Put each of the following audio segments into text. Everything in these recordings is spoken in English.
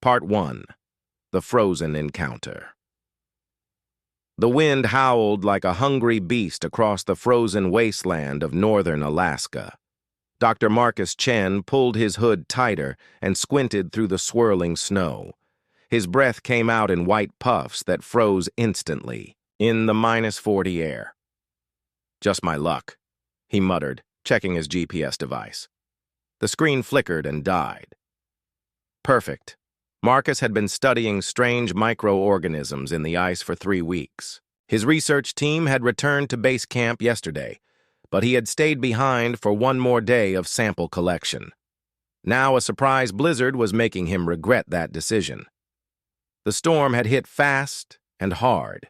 Part 1. The Frozen Encounter. The wind howled like a hungry beast across the frozen wasteland of northern Alaska. Dr. Marcus Chen pulled his hood tighter and squinted through the swirling snow. His breath came out in white puffs that froze instantly, in the -40 air. "Just my luck," he muttered, checking his GPS device. The screen flickered and died. Perfect. Marcus had been studying strange microorganisms in the ice for 3 weeks. His research team had returned to base camp yesterday, but he had stayed behind for one more day of sample collection. Now a surprise blizzard was making him regret that decision. The storm had hit fast and hard.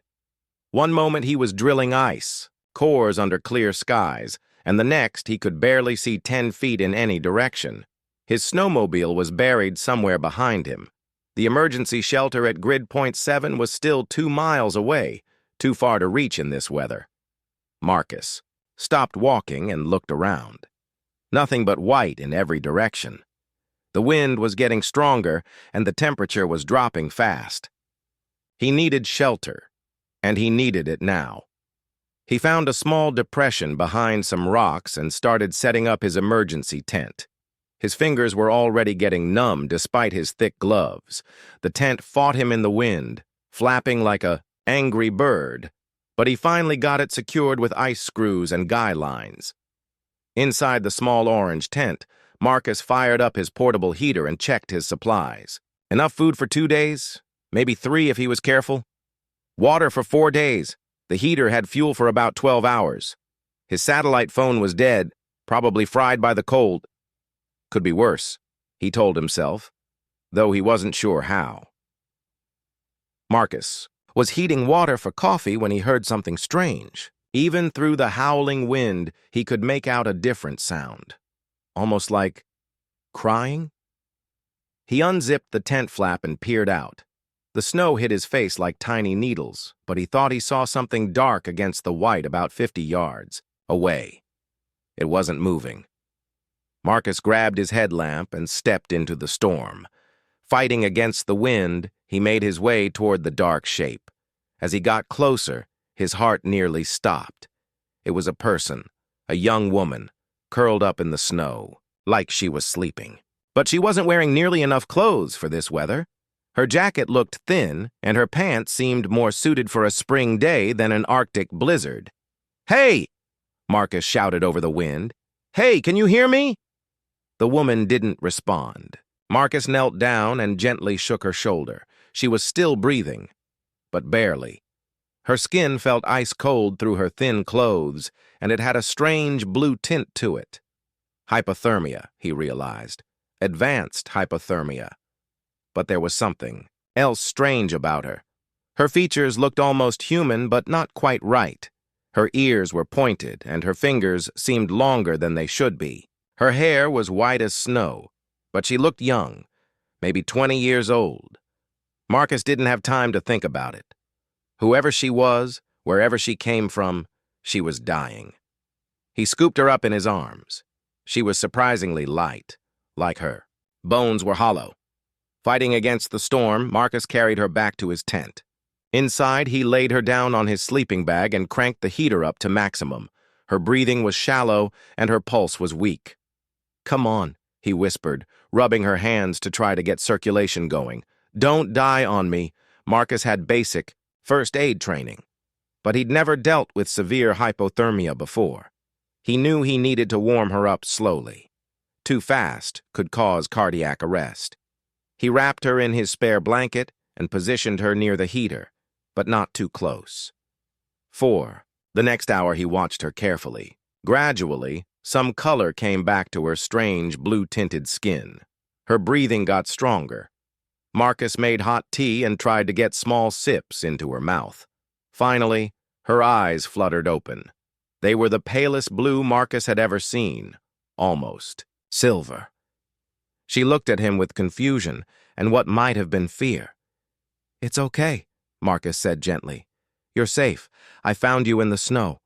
One moment he was drilling ice, cores under clear skies, and the next he could barely see 10 feet in any direction. His snowmobile was buried somewhere behind him. The emergency shelter at Grid Point 7 was still 2 miles away, too far to reach in this weather. Marcus stopped walking and looked around. Nothing but white in every direction. The wind was getting stronger, and the temperature was dropping fast. He needed shelter, and he needed it now. He found a small depression behind some rocks and started setting up his emergency tent. His fingers were already getting numb despite his thick gloves. The tent fought him in the wind, flapping like an angry bird, but he finally got it secured with ice screws and guy lines. Inside the small orange tent, Marcus fired up his portable heater and checked his supplies. Enough food for 2 days, maybe 3 if he was careful. Water for 4 days. The heater had fuel for about 12 hours. His satellite phone was dead, probably fried by the cold. Could be worse, he told himself, though he wasn't sure how. Marcus was heating water for coffee when he heard something strange. Even through the howling wind, he could make out a different sound. Almost like crying? He unzipped the tent flap and peered out. The snow hit his face like tiny needles, but he thought he saw something dark against the white about 50 yards away. It wasn't moving. Marcus grabbed his headlamp and stepped into the storm. Fighting against the wind, he made his way toward the dark shape. As he got closer, his heart nearly stopped. It was a person, a young woman, curled up in the snow, like she was sleeping. But she wasn't wearing nearly enough clothes for this weather. Her jacket looked thin, and her pants seemed more suited for a spring day than an Arctic blizzard. "Hey!" Marcus shouted over the wind. "Hey, can you hear me?" The woman didn't respond. Marcus knelt down and gently shook her shoulder. She was still breathing, but barely. Her skin felt ice cold through her thin clothes, and it had a strange blue tint to it. Hypothermia, he realized. Advanced hypothermia. But there was something else strange about her. Her features looked almost human, but not quite right. Her ears were pointed, and her fingers seemed longer than they should be. Her hair was white as snow, but she looked young, maybe 20 years old. Marcus didn't have time to think about it. Whoever she was, wherever she came from, she was dying. He scooped her up in his arms. She was surprisingly light, like her. Bones were hollow. Fighting against the storm, Marcus carried her back to his tent. Inside, he laid her down on his sleeping bag and cranked the heater up to maximum. Her breathing was shallow, and her pulse was weak. "Come on," he whispered, rubbing her hands to try to get circulation going. "Don't die on me." Marcus had basic first aid training, but he'd never dealt with severe hypothermia before. He knew he needed to warm her up slowly. Too fast could cause cardiac arrest. He wrapped her in his spare blanket and positioned her near the heater, but not too close. The next hour he watched her carefully. Gradually, some color came back to her strange blue-tinted skin. Her breathing got stronger. Marcus made hot tea and tried to get small sips into her mouth. Finally, her eyes fluttered open. They were the palest blue Marcus had ever seen, almost silver. She looked at him with confusion and what might have been fear. "It's okay," Marcus said gently. "You're safe. I found you in the snow."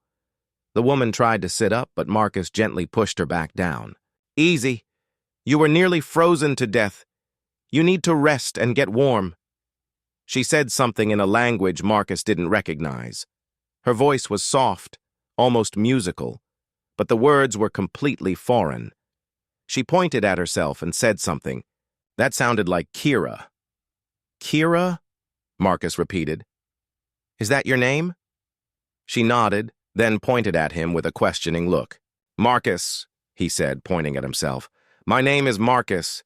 The woman tried to sit up, but Marcus gently pushed her back down. "Easy. You were nearly frozen to death. You need to rest and get warm." She said something in a language Marcus didn't recognize. Her voice was soft, almost musical, but the words were completely foreign. She pointed at herself and said something. That sounded like Kira. "Kira?" Marcus repeated. "Is that your name?" She nodded, then pointed at him with a questioning look. "Marcus," he said, pointing at himself. "My name is Marcus."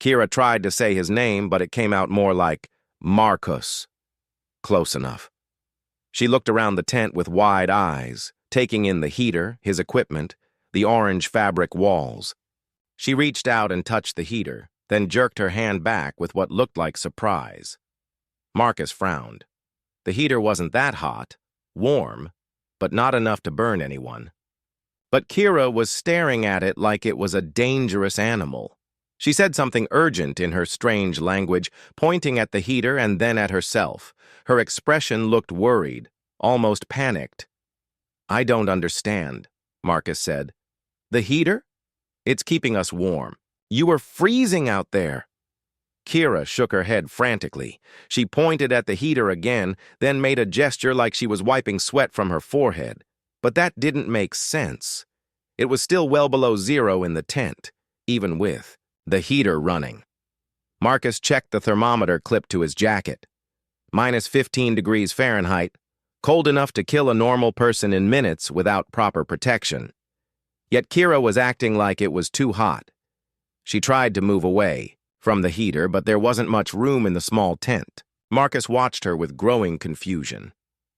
Kira tried to say his name, but it came out more like Marcus. Close enough. She looked around the tent with wide eyes, taking in the heater, his equipment, the orange fabric walls. She reached out and touched the heater, then jerked her hand back with what looked like surprise. Marcus frowned. The heater wasn't that hot, warm, but not enough to burn anyone. But Kira was staring at it like it was a dangerous animal. She said something urgent in her strange language, pointing at the heater and then at herself. Her expression looked worried, almost panicked. "I don't understand," Marcus said. "The heater? It's keeping us warm. You are freezing out there." Kira shook her head frantically. She pointed at the heater again, then made a gesture like she was wiping sweat from her forehead. But that didn't make sense. It was still well below zero in the tent, even with the heater running. Marcus checked the thermometer clipped to his jacket. -15 degrees Fahrenheit, cold enough to kill a normal person in minutes without proper protection. Yet Kira was acting like it was too hot. She tried to move away from the heater, but there wasn't much room in the small tent. Marcus watched her with growing confusion.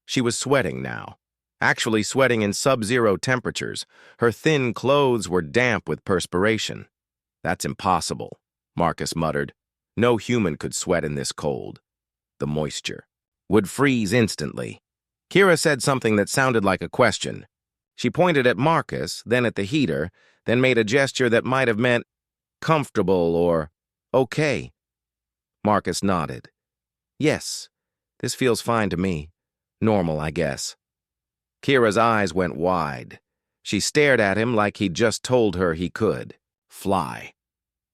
She was sweating now, actually sweating in sub-zero temperatures. Her thin clothes were damp with perspiration. "That's impossible," Marcus muttered. "No human could sweat in this cold. The moisture would freeze instantly." Kira said something that sounded like a question. She pointed at Marcus, then at the heater, then made a gesture that might have meant comfortable or okay. Marcus nodded. "Yes, this feels fine to me. Normal, I guess." Kira's eyes went wide. She stared at him like he'd just told her he could fly.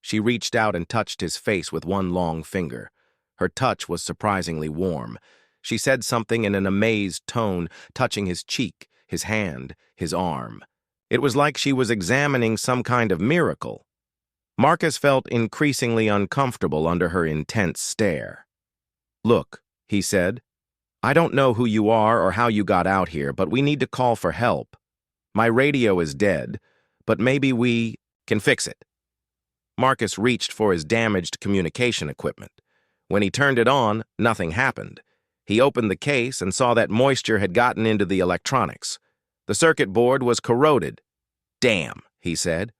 She reached out and touched his face with one long finger. Her touch was surprisingly warm. She said something in an amazed tone, touching his cheek, his hand, his arm. It was like she was examining some kind of miracle. Marcus felt increasingly uncomfortable under her intense stare. "Look," he said, "I don't know who you are or how you got out here, but we need to call for help. My radio is dead, but maybe we can fix it." Marcus reached for his damaged communication equipment. When he turned it on, nothing happened. He opened the case and saw that moisture had gotten into the electronics. The circuit board was corroded. "Damn," he said.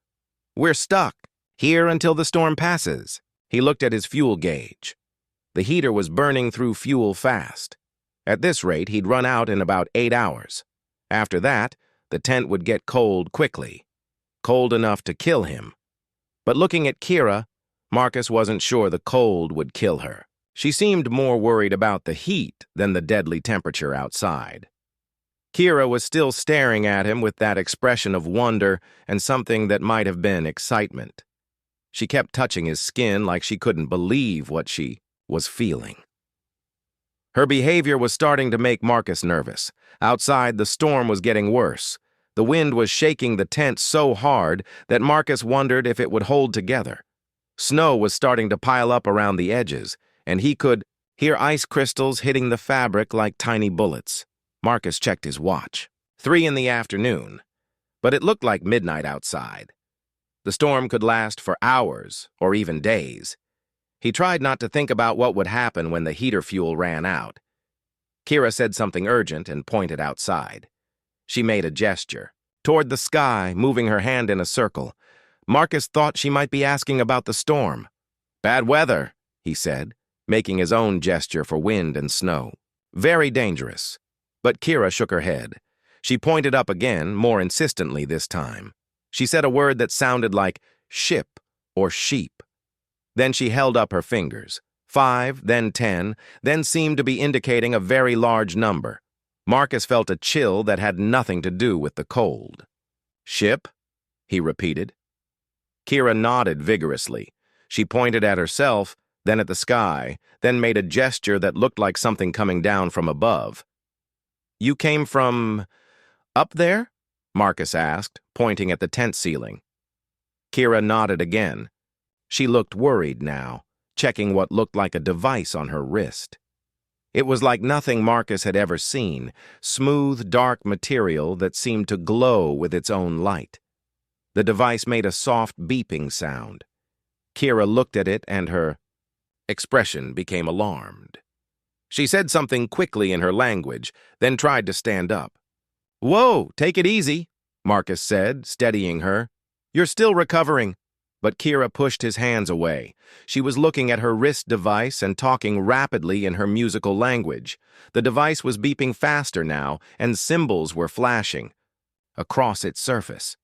"We're stuck here until the storm passes." He looked at his fuel gauge. The heater was burning through fuel fast. At this rate, he'd run out in about 8 hours. After that, the tent would get cold quickly. Cold enough to kill him. But looking at Kira, Marcus wasn't sure the cold would kill her. She seemed more worried about the heat than the deadly temperature outside. Kira was still staring at him with that expression of wonder and something that might have been excitement. She kept touching his skin like she couldn't believe what she was feeling. Her behavior was starting to make Marcus nervous. Outside, the storm was getting worse. The wind was shaking the tent so hard that Marcus wondered if it would hold together. Snow was starting to pile up around the edges, and he could hear ice crystals hitting the fabric like tiny bullets. Marcus checked his watch. 3 in the afternoon, but it looked like midnight outside. The storm could last for hours or even days. He tried not to think about what would happen when the heater fuel ran out. Kira said something urgent and pointed outside. She made a gesture toward the sky, moving her hand in a circle. Marcus thought she might be asking about the storm. "Bad weather," he said, making his own gesture for wind and snow. "Very dangerous." But Kira shook her head. She pointed up again, more insistently this time. She said a word that sounded like ship or sheep. Then she held up her fingers. 5, then 10, then seemed to be indicating a very large number. Marcus felt a chill that had nothing to do with the cold. "Ship?" he repeated. Kira nodded vigorously. She pointed at herself, then at the sky, then made a gesture that looked like something coming down from above. "You came from up there?" Marcus asked, pointing at the tent ceiling. Kira nodded again. She looked worried now, checking what looked like a device on her wrist. It was like nothing Marcus had ever seen, smooth, dark material that seemed to glow with its own light. The device made a soft beeping sound. Kira looked at it and her expression became alarmed. She said something quickly in her language, then tried to stand up. "Whoa, take it easy," Marcus said, steadying her. "You're still recovering." But Kira pushed his hands away. She was looking at her wrist device and talking rapidly in her musical language. The device was beeping faster now, and symbols were flashing across its surface.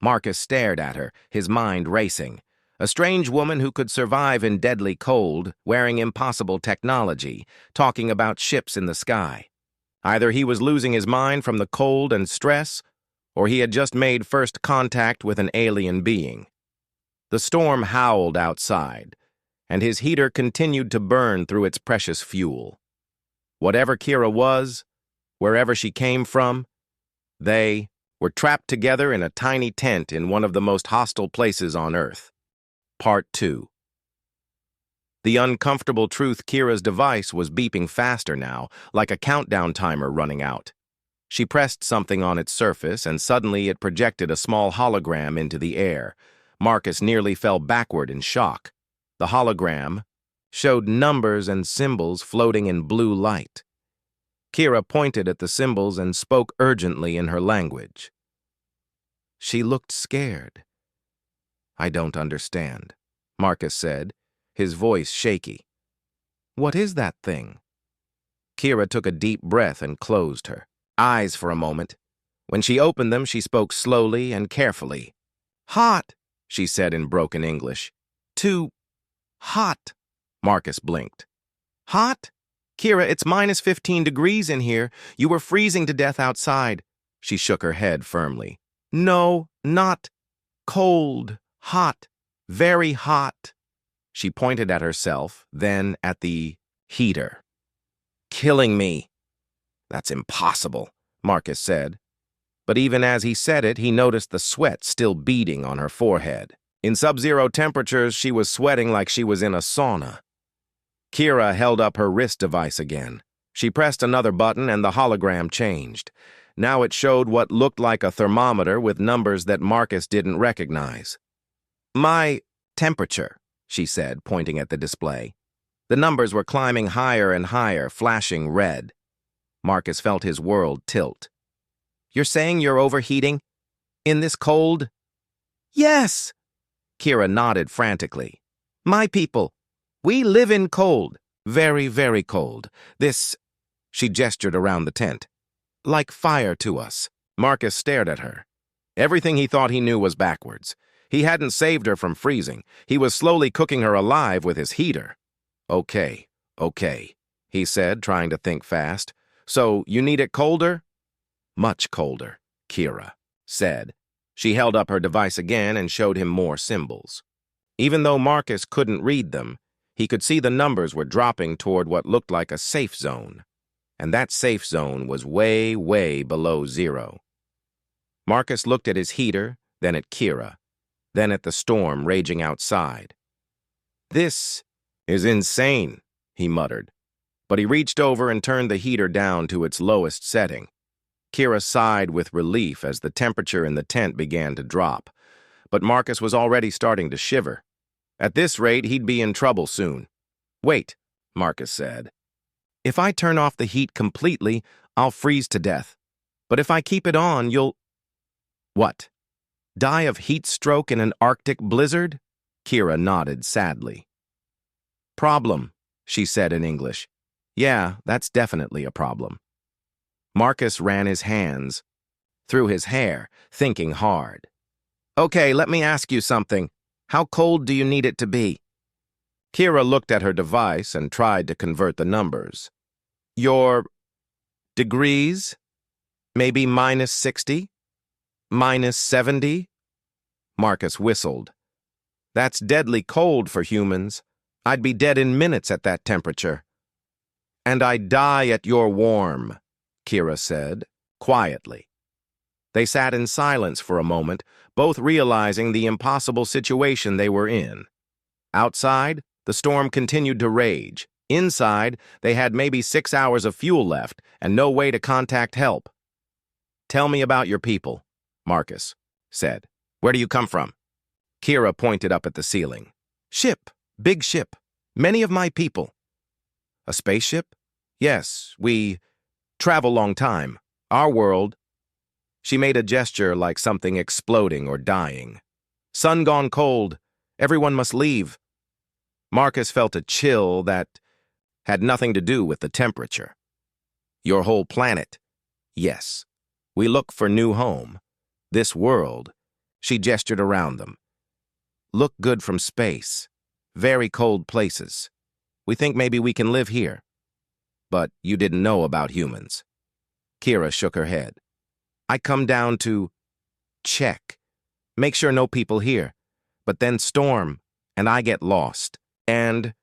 Marcus stared at her, his mind racing. A strange woman who could survive in deadly cold, wearing impossible technology, talking about ships in the sky. Either he was losing his mind from the cold and stress, or he had just made first contact with an alien being. The storm howled outside, and his heater continued to burn through its precious fuel. Whatever Kira was, wherever she came from, they were trapped together in a tiny tent in one of the most hostile places on Earth. Part 2. The uncomfortable truth: Kira's device was beeping faster now, like a countdown timer running out. She pressed something on its surface, and suddenly it projected a small hologram into the air. Marcus nearly fell backward in shock. The hologram showed numbers and symbols floating in blue light. Kira pointed at the symbols and spoke urgently in her language. She looked scared. "I don't understand," Marcus said, his voice shaky. "What is that thing?" Kira took a deep breath and closed her eyes for a moment. When she opened them, she spoke slowly and carefully. "Hot," she said in broken English. "Too hot." Marcus blinked. "Hot? Kira, it's -15 degrees in here. You were freezing to death outside." She shook her head firmly. "No, not cold. Hot. Very hot." She pointed at herself, then at the heater. "Killing me." "That's impossible," Marcus said. But even as he said it, he noticed the sweat still beading on her forehead. In sub-zero temperatures, she was sweating like she was in a sauna. Kira held up her wrist device again. She pressed another button and the hologram changed. Now it showed what looked like a thermometer with numbers that Marcus didn't recognize. "My temperature," she said, pointing at the display. The numbers were climbing higher and higher, flashing red. Marcus felt his world tilt. "You're saying you're overheating? In this cold?" "Yes!" Kira nodded frantically. "My people, we live in cold. Very, very cold. This," she gestured around the tent, "like fire to us." Marcus stared at her. Everything he thought he knew was backwards. He hadn't saved her from freezing. He was slowly cooking her alive with his heater. Okay, he said, trying to think fast. "So you need it colder?" "Much colder," Kira said. She held up her device again and showed him more symbols. Even though Marcus couldn't read them, he could see the numbers were dropping toward what looked like a safe zone. And that safe zone was way, way below zero. Marcus looked at his heater, then at Kira, then at the storm raging outside. "This is insane," he muttered. But he reached over and turned the heater down to its lowest setting. Kira sighed with relief as the temperature in the tent began to drop. But Marcus was already starting to shiver. At this rate, he'd be in trouble soon. "Wait," Marcus said. "If I turn off the heat completely, I'll freeze to death. But if I keep it on, you'll—" "What? Die of heat stroke in an Arctic blizzard?" Kira nodded sadly. "Problem," she said in English. "Yeah, that's definitely a problem." Marcus ran his hands through his hair, thinking hard. "Okay, let me ask you something. How cold do you need it to be?" Kira looked at her device and tried to convert the numbers. "Your degrees? Maybe -60? -70? Marcus whistled. That's deadly cold for humans. I'd be dead in minutes at that temperature. And I'd die at your warm, Kira said, quietly. They sat in silence for a moment, both realizing the impossible situation they were in. Outside, the storm continued to rage. Inside, they had maybe 6 hours of fuel left and no way to contact help. Tell me about your people, Marcus said. Where do you come from? Kira pointed up at the ceiling. Ship, big ship, many of my people. A spaceship? Yes, we travel long time. Our world. She made a gesture like something exploding or dying. Sun gone cold. Everyone must leave. Marcus felt a chill that had nothing to do with the temperature. Your whole planet? Yes. We look for new home. This world. She gestured around them. Look good from space. Very cold places. We think maybe we can live here. But you didn't know about humans. Kira shook her head. I come down to check. Make sure no people here. But then storm, and I get lost. And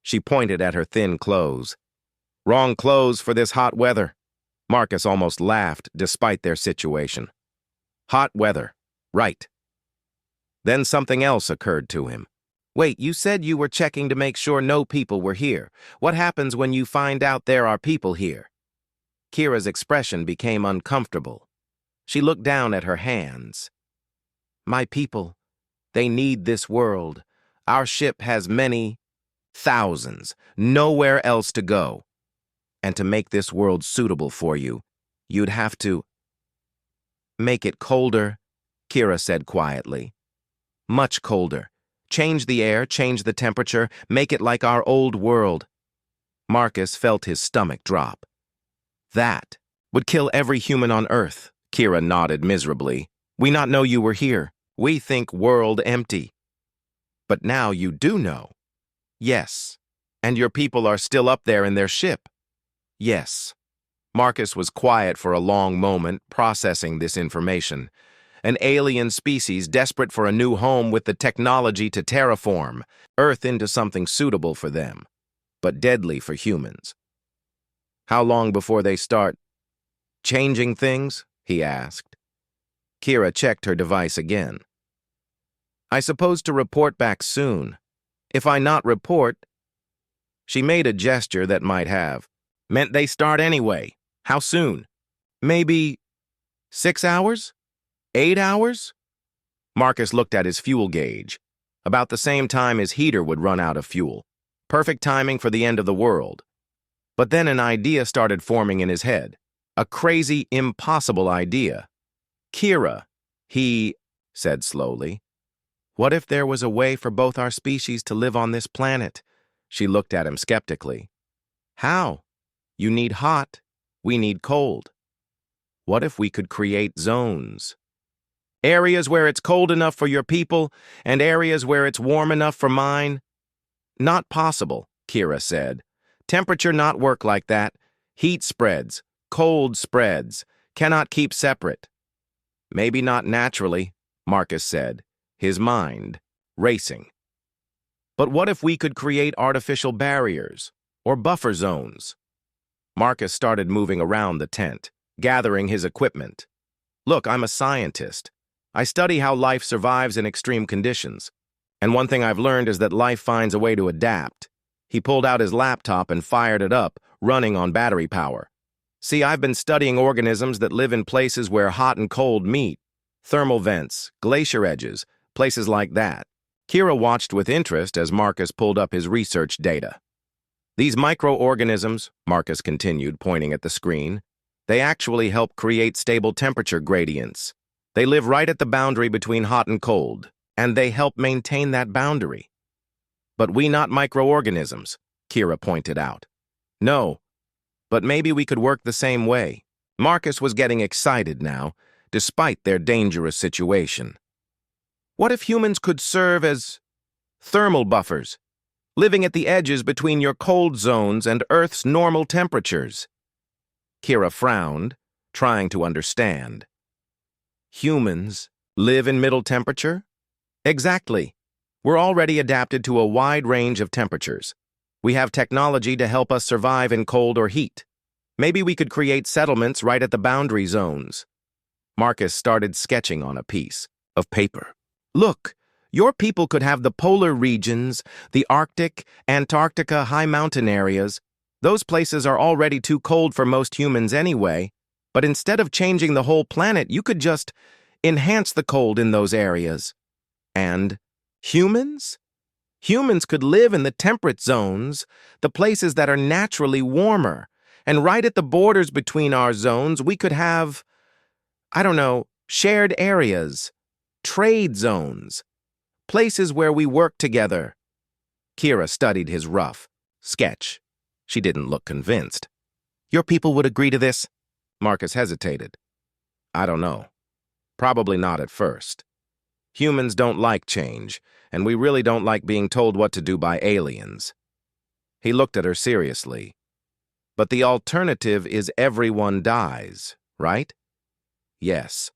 she pointed at her thin clothes. Wrong clothes for this hot weather. Marcus almost laughed despite their situation. Hot weather. Right. Then something else occurred to him. Wait, you said you were checking to make sure no people were here. What happens when you find out there are people here? Kira's expression became uncomfortable. She looked down at her hands. My people, they need this world. Our ship has many, thousands, nowhere else to go. And to make this world suitable for you, you'd have to make it colder, Kira said quietly. Much colder. Change the air, change the temperature, make it like our old world. Marcus felt his stomach drop. That would kill every human on Earth, Kira nodded miserably. We not know you were here. We think world empty. But now you do know. Yes. And your people are still up there in their ship. Yes. Marcus was quiet for a long moment, processing this information. An alien species desperate for a new home with the technology to terraform Earth into something suitable for them, but deadly for humans. How long before they start changing things? He asked. Kira checked her device again. I suppose to report back soon. If I not report, she made a gesture that might have meant they start anyway. How soon? Maybe 6 hours? 8 hours? Marcus looked at his fuel gauge. About the same time his heater would run out of fuel. Perfect timing for the end of the world. But then an idea started forming in his head. A crazy, impossible idea. Kira, he said slowly. What if there was a way for both our species to live on this planet? She looked at him skeptically. How? You need hot. We need cold. What if we could create zones? Areas where it's cold enough for your people, and areas where it's warm enough for mine? Not possible, Kira said. Temperature not work like that. Heat spreads, cold spreads, cannot keep separate. Maybe not naturally, Marcus said, his mind racing. But what if we could create artificial barriers or buffer zones? Marcus started moving around the tent, gathering his equipment. Look, I'm a scientist. I study how life survives in extreme conditions. And one thing I've learned is that life finds a way to adapt. He pulled out his laptop and fired it up, running on battery power. See, I've been studying organisms that live in places where hot and cold meet. Thermal vents, glacier edges, places like that. Kira watched with interest as Marcus pulled up his research data. These microorganisms, Marcus continued, pointing at the screen, they actually help create stable temperature gradients. They live right at the boundary between hot and cold, and they help maintain that boundary. But we not microorganisms, Kira pointed out. No, but maybe we could work the same way. Marcus was getting excited now, despite their dangerous situation. What if humans could serve as thermal buffers, living at the edges between your cold zones and Earth's normal temperatures? Kira frowned, trying to understand. Humans live in middle temperature? Exactly. We're already adapted to a wide range of temperatures. We have technology to help us survive in cold or heat. Maybe we could create settlements right at the boundary zones. Marcus started sketching on a piece of paper. Look, your people could have the polar regions, the Arctic, Antarctica high mountain areas. Those places are already too cold for most humans anyway, but instead of changing the whole planet, you could just enhance the cold in those areas. And humans? Humans could live in the temperate zones, the places that are naturally warmer. And right at the borders between our zones, we could have, I don't know, shared areas, trade zones, places where we work together. Kira studied his rough sketch. She didn't look convinced. Your people would agree to this? Marcus hesitated. I don't know. Probably not at first. Humans don't like change, and we really don't like being told what to do by aliens. He looked at her seriously. But the alternative is everyone dies, right? Yes.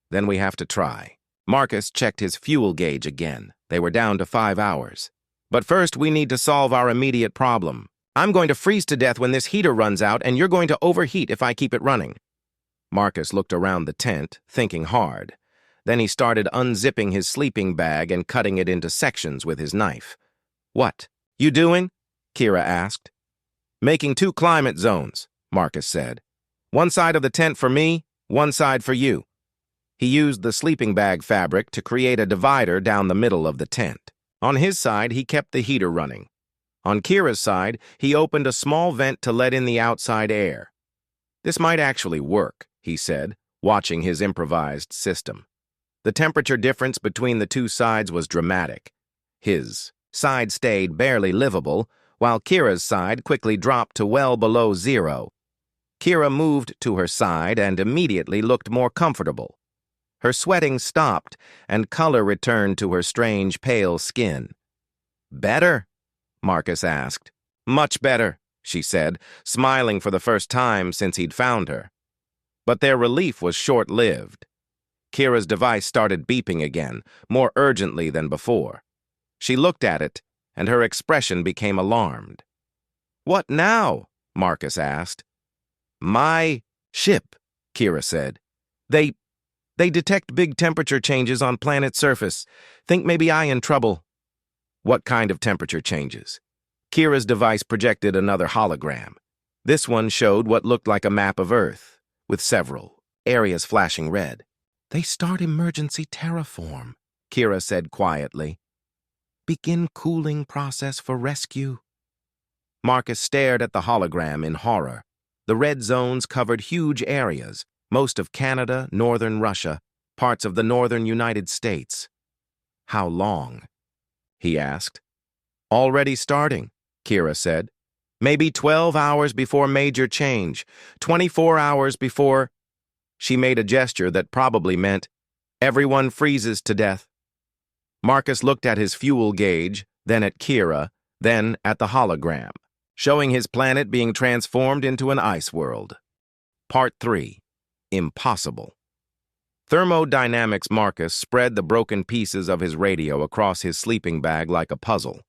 Then we have to try. Marcus checked his fuel gauge again. They were down to 5 hours. But first, we need to solve our immediate problem. I'm going to freeze to death when this heater runs out, and you're going to overheat if I keep it running. Marcus looked around the tent, thinking hard. Then he started unzipping his sleeping bag and cutting it into sections with his knife. What you doing? Kira asked. Making 2 climate zones, Marcus said. One side of the tent for me, one side for you. He used the sleeping bag fabric to create a divider down the middle of the tent. On his side, he kept the heater running. On Kira's side, he opened a small vent to let in the outside air. This might actually work, he said, watching his improvised system. The temperature difference between the 2 sides was dramatic. His side stayed barely livable, while Kira's side quickly dropped to well below 0. Kira moved to her side and immediately looked more comfortable. Her sweating stopped, and color returned to her strange, pale skin. Better? Marcus asked. Much better, she said, smiling for the first time since he'd found her. But their relief was short-lived. Kira's device started beeping again, more urgently than before. She looked at it, and her expression became alarmed. What now? Marcus asked. My ship, Kira said. They detect big temperature changes on planet surface. Think maybe I in trouble. What kind of temperature changes? Kira's device projected another hologram. This one showed what looked like a map of Earth, with several areas flashing red. They start emergency terraform, Kira said quietly. Begin cooling process for rescue. Marcus stared at the hologram in horror. The red zones covered huge areas, most of Canada, northern Russia, parts of the northern United States. How long? He asked. Already starting, Kira said. Maybe 12 hours before major change, 24 hours before... She made a gesture that probably meant, everyone freezes to death. Marcus looked at his fuel gauge, then at Kira, then at the hologram, showing his planet being transformed into an ice world. Part 3. Impossible. Thermodynamics Marcus spread the broken pieces of his radio across his sleeping bag like a puzzle.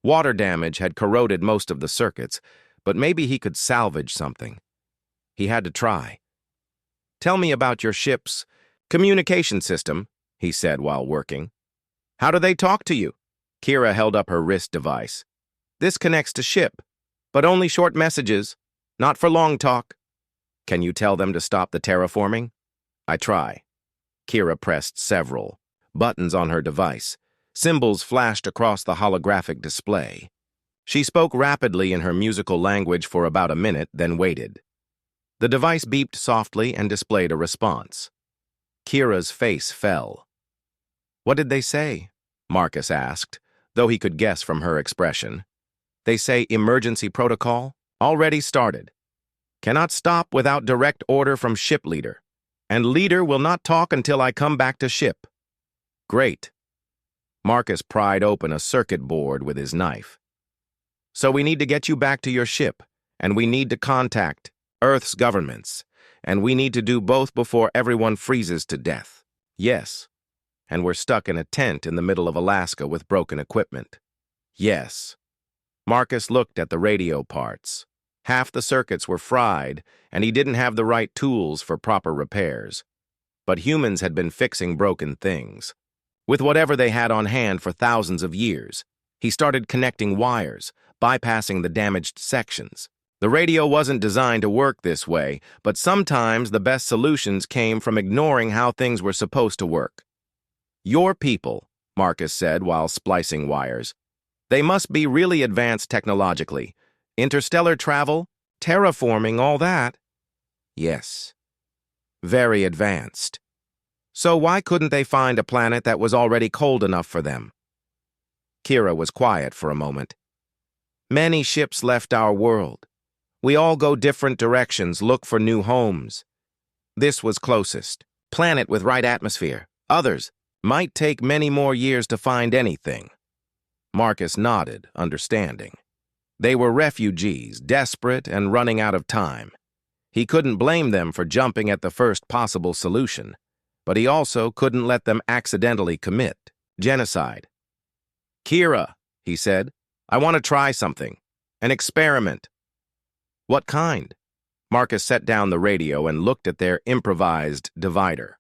Water damage had corroded most of the circuits, but maybe he could salvage something. He had to try. Tell me about your ship's communication system, he said while working. How do they talk to you? Kira held up her wrist device. This connects to ship, but only short messages, not for long talk. Can you tell them to stop the terraforming? I try. Kira pressed several buttons on her device. Symbols flashed across the holographic display. She spoke rapidly in her musical language for about a minute, then waited. The device beeped softly and displayed a response. Kira's face fell. What did they say? Marcus asked, though he could guess from her expression. They say emergency protocol already started. Cannot stop without direct order from ship leader. And leader will not talk until I come back to ship. Great. Marcus pried open a circuit board with his knife. So we need to get you back to your ship, and we need to contact Earth's governments, and we need to do both before everyone freezes to death. Yes. and we're stuck in a tent in the middle of Alaska with broken equipment. Yes. Marcus looked at the radio parts. Half the circuits were fried, and he didn't have the right tools for proper repairs. But humans had been fixing broken things. With whatever they had on hand for thousands of years, he started connecting wires, bypassing the damaged sections. The radio wasn't designed to work this way, but sometimes the best solutions came from ignoring how things were supposed to work. Your people, Marcus said while splicing wires. They must be really advanced technologically. Interstellar travel, terraforming, all that. Yes. Very advanced. So why couldn't they find a planet that was already cold enough for them? Kira was quiet for a moment. Many ships left our world. We all go different directions, look for new homes. This was closest. Planet with right atmosphere. Others might take many more years to find anything. Marcus nodded, understanding. They were refugees, desperate and running out of time. He couldn't blame them for jumping at the first possible solution, but he also couldn't let them accidentally commit genocide. Kira, he said, I want to try something. An experiment. What kind? Marcus set down the radio and looked at their improvised divider.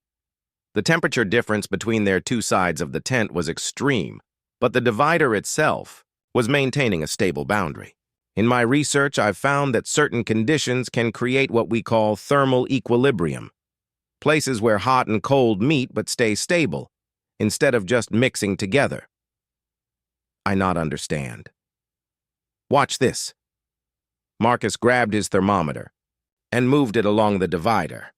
The temperature difference between their two sides of the tent was extreme, but the divider itself was maintaining a stable boundary. In my research, I've found that certain conditions can create what we call thermal equilibrium. Places where hot and cold meet but stay stable, instead of just mixing together. I not understand. Watch this. Marcus grabbed his thermometer and moved it along the divider.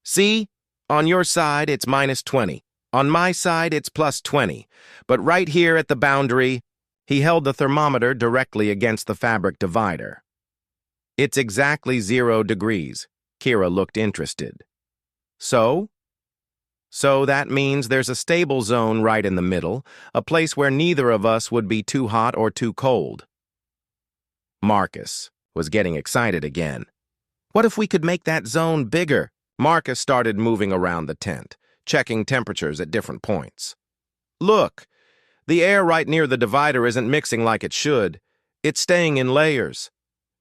See? On your side, it's -20. On my side, it's +20. But right here at the boundary, he held the thermometer directly against the fabric divider. It's exactly 0 degrees. Kira looked interested. So? So that means there's a stable zone right in the middle, a place where neither of us would be too hot or too cold. Marcus was getting excited again. What if we could make that zone bigger? Marcus started moving around the tent, checking temperatures at different points. Look, the air right near the divider isn't mixing like it should. It's staying in layers.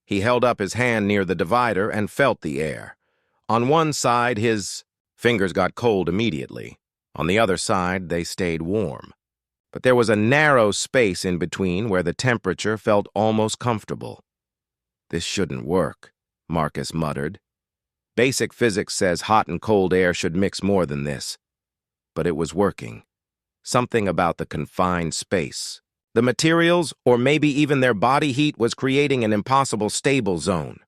He held up his hand near the divider and felt the air. On one side, his fingers got cold immediately. On the other side, they stayed warm. But there was a narrow space in between where the temperature felt almost comfortable. This shouldn't work, Marcus muttered. Basic physics says hot and cold air should mix more than this. But it was working. Something about the confined space. The materials, or maybe even their body heat, was creating an impossible stable zone.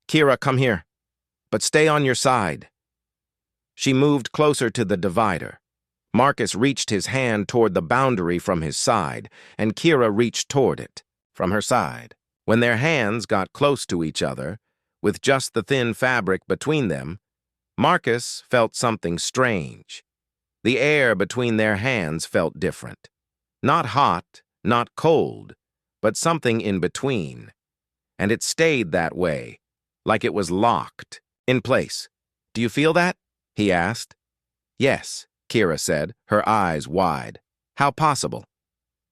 Kira, come here. But stay on your side. She moved closer to the divider. Marcus reached his hand toward the boundary from his side, and Kira reached toward it, from her side. When their hands got close to each other, with just the thin fabric between them, Marcus felt something strange. The air between their hands felt different. Not hot, not cold, but something in between. And it stayed that way, like it was locked, in place. Do you feel that? He asked. Yes, Kira said, her eyes wide. How possible?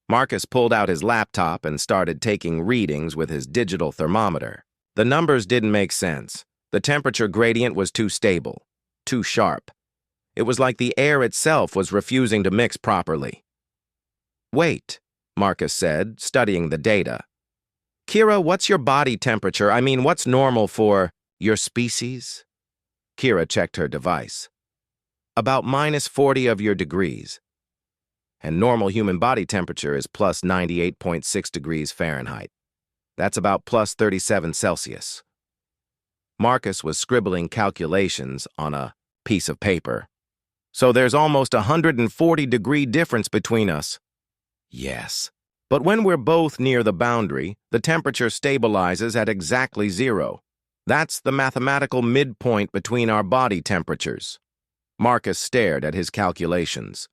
Marcus pulled out his laptop and started taking readings with his digital thermometer. The numbers didn't make sense. The temperature gradient was too stable, too sharp. It was like the air itself was refusing to mix properly. Wait, Marcus said, studying the data. Kira, what's your body temperature? I mean, what's normal for your species? Kira checked her device. About -40 of your degrees. And normal human body temperature is plus 98.6 degrees Fahrenheit. That's about plus 37 Celsius. Marcus was scribbling calculations on a piece of paper. So there's almost a 140-degree difference between us. Yes. But when we're both near the boundary, the temperature stabilizes at exactly 0. That's the mathematical midpoint between our body temperatures. Marcus stared at his calculations.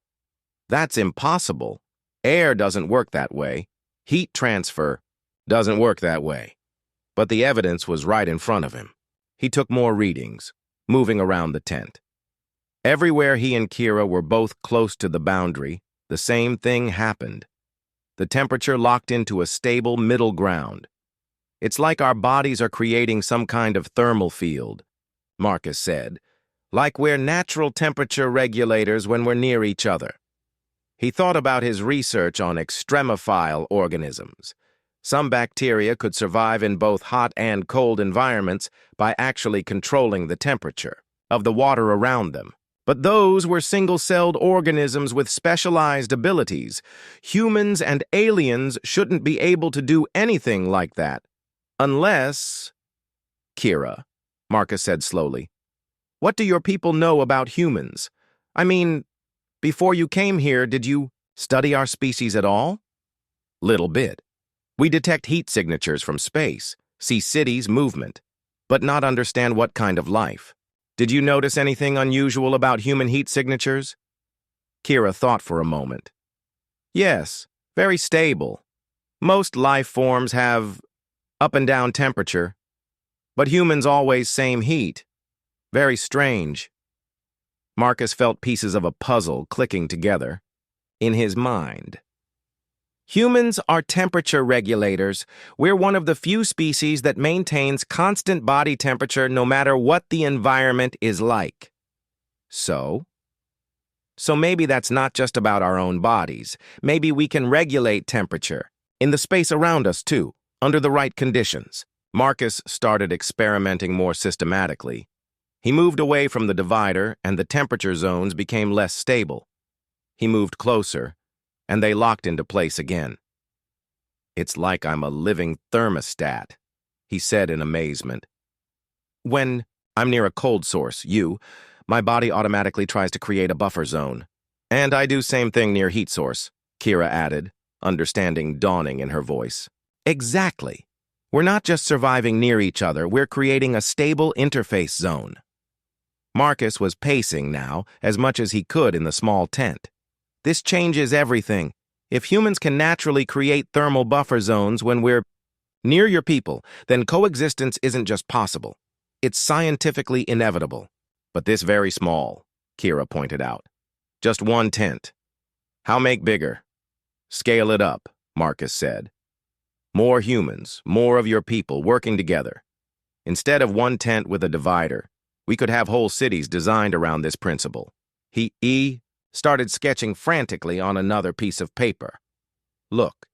That's impossible. Air doesn't work that way. Heat transfer doesn't work that way. But the evidence was right in front of him. He took more readings, moving around the tent. Everywhere he and Kira were both close to the boundary, the same thing happened. The temperature locked into a stable middle ground. It's like our bodies are creating some kind of thermal field, Marcus said, like we're natural temperature regulators when we're near each other. He thought about his research on extremophile organisms. Some bacteria could survive in both hot and cold environments by actually controlling the temperature of the water around them. But those were single-celled organisms with specialized abilities. Humans and aliens shouldn't be able to do anything like that. Unless... Kira, Marcus said slowly, what do your people know about humans? I mean, before you came here, did you study our species at all? Little bit. We detect heat signatures from space, see cities' movement, but not understand what kind of life. Did you notice anything unusual about human heat signatures? Kira thought for a moment. Yes, very stable. Most life forms have up and down temperature, but humans always same heat. Very strange. Marcus felt pieces of a puzzle clicking together in his mind. Humans are temperature regulators. We're one of the few species that maintains constant body temperature no matter what the environment is like. So maybe that's not just about our own bodies. Maybe we can regulate temperature in the space around us too, under the right conditions. Marcus started experimenting more systematically. He moved away from the divider, and the temperature zones became less stable. He moved closer, and they locked into place again. It's like I'm a living thermostat, he said in amazement. When I'm near a cold source, my body automatically tries to create a buffer zone. And I do same thing near heat source, Kira added, understanding dawning in her voice. Exactly. We're not just surviving near each other, we're creating a stable interface zone. Marcus was pacing now, as much as he could in the small tent. This changes everything. If humans can naturally create thermal buffer zones when we're near your people, then coexistence isn't just possible. It's scientifically inevitable. But this very small, Kira pointed out. Just one tent. How make bigger? Scale it up, Marcus said. More humans, more of your people working together. Instead of one tent with a divider, we could have whole cities designed around this principle. He started sketching frantically on another piece of paper. Look,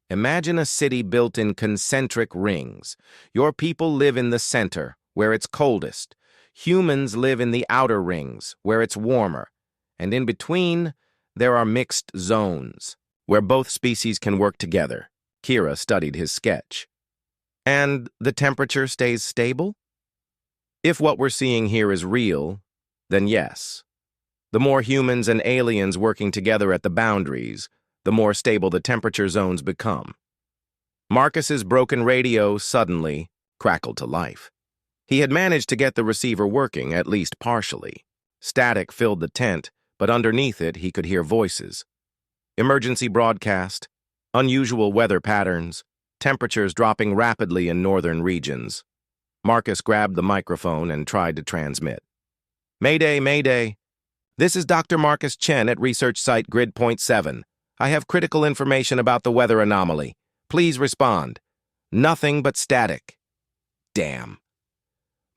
imagine a city built in concentric rings. Your people live in the center, where it's coldest. Humans live in the outer rings, where it's warmer. And in between, there are mixed zones, where both species can work together. Kira studied his sketch. And the temperature stays stable? If what we're seeing here is real, then yes. The more humans and aliens working together at the boundaries, the more stable the temperature zones become. Marcus's broken radio suddenly crackled to life. He had managed to get the receiver working, at least partially. Static filled the tent, but underneath it he could hear voices. Emergency broadcast, unusual weather patterns, temperatures dropping rapidly in northern regions. Marcus grabbed the microphone and tried to transmit. Mayday, Mayday. This is Dr. Marcus Chen at Research Site Grid Point 7. I have critical information about the weather anomaly. Please respond. Nothing but static. Damn.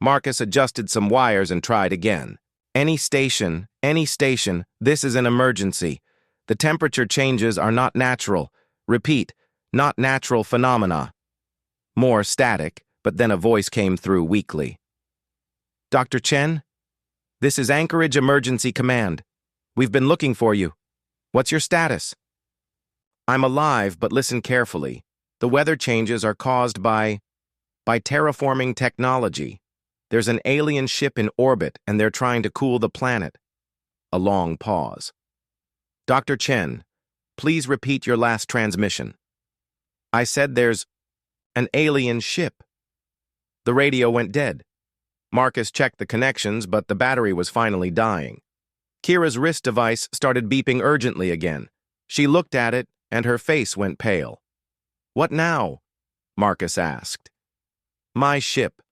Marcus adjusted some wires and tried again. Any station, this is an emergency. The temperature changes are not natural. Repeat, not natural phenomena. More static, but then a voice came through weakly. Dr. Chen? This is Anchorage Emergency Command. We've been looking for you. What's your status? I'm alive, but listen carefully. The weather changes are caused by terraforming technology. There's an alien ship in orbit, and they're trying to cool the planet. A long pause. Dr. Chen, please repeat your last transmission. I said there's an alien ship. The radio went dead. Marcus checked the connections, but the battery was finally dying. Kira's wrist device started beeping urgently again. She looked at it, and her face went pale. What now? Marcus asked. My ship.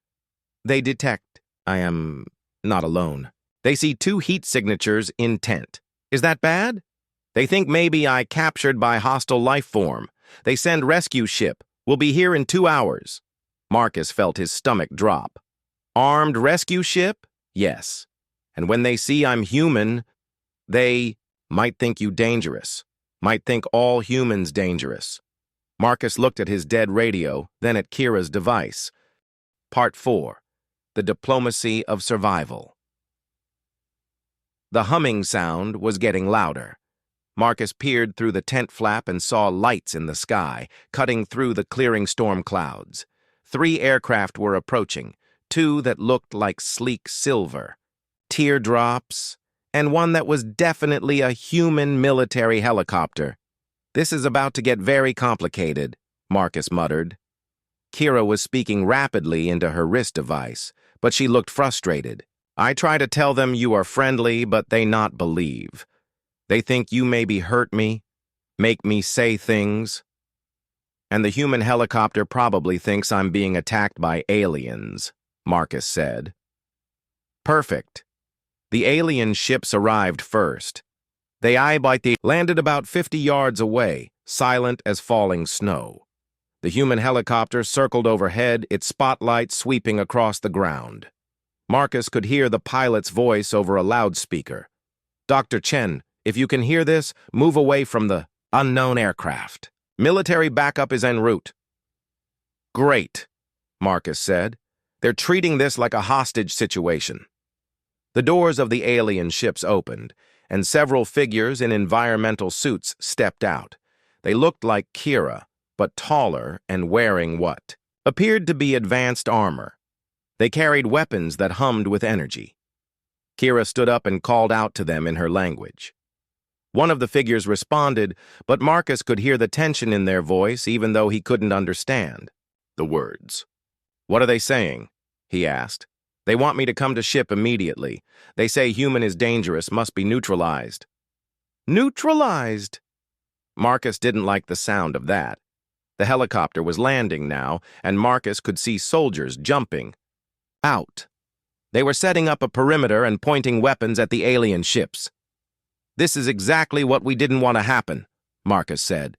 They detect I am not alone. They see 2 heat signatures in tent. Is that bad? They think maybe I captured by hostile life form. They send rescue ship. We'll be here in 2 hours. Marcus felt his stomach drop. Armed rescue ship? Yes. And when they see I'm human, they might think you dangerous. Might think all humans dangerous. Marcus looked at his dead radio, then at Kira's device. Part 4. The Diplomacy of Survival. The humming sound was getting louder. Marcus peered through the tent flap and saw lights in the sky, cutting through the clearing storm clouds. 3 aircraft were approaching, 2 that looked like sleek silver, teardrops, and one that was definitely a human military helicopter. This is about to get very complicated, Marcus muttered. Kira was speaking rapidly into her wrist device, but she looked frustrated. I try to tell them you are friendly, but they not believe. They think you maybe hurt me, make me say things. And the human helicopter probably thinks I'm being attacked by aliens, Marcus said. Perfect. The alien ships arrived first. They landed about 50 yards away, silent as falling snow. The human helicopter circled overhead, its spotlight sweeping across the ground. Marcus could hear the pilot's voice over a loudspeaker. Dr. Chen, if you can hear this, move away from the unknown aircraft. Military backup is en route. Great, Marcus said. They're treating this like a hostage situation. The doors of the alien ships opened, and several figures in environmental suits stepped out. They looked like Kira, but taller and wearing what appeared to be advanced armor. They carried weapons that hummed with energy. Kira stood up and called out to them in her language. One of the figures responded, but Marcus could hear the tension in their voice even though he couldn't understand the words. What are they saying? He asked. They want me to come to ship immediately. They say human is dangerous, must be neutralized. Neutralized? Marcus didn't like the sound of that. The helicopter was landing now, and Marcus could see soldiers jumping out. They were setting up a perimeter and pointing weapons at the alien ships. This is exactly what we didn't want to happen, Marcus said.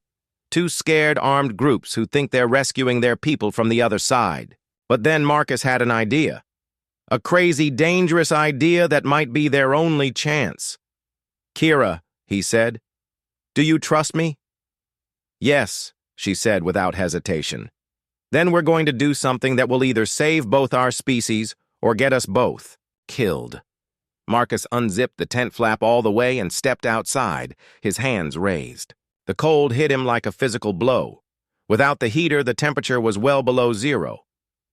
2 scared armed groups who think they're rescuing their people from the other side. But then Marcus had an idea. A crazy, dangerous idea that might be their only chance. Kira, he said, do you trust me? Yes, she said without hesitation. Then we're going to do something that will either save both our species or get us both killed. Marcus unzipped the tent flap all the way and stepped outside, his hands raised. The cold hit him like a physical blow. Without the heater, the temperature was well below 0,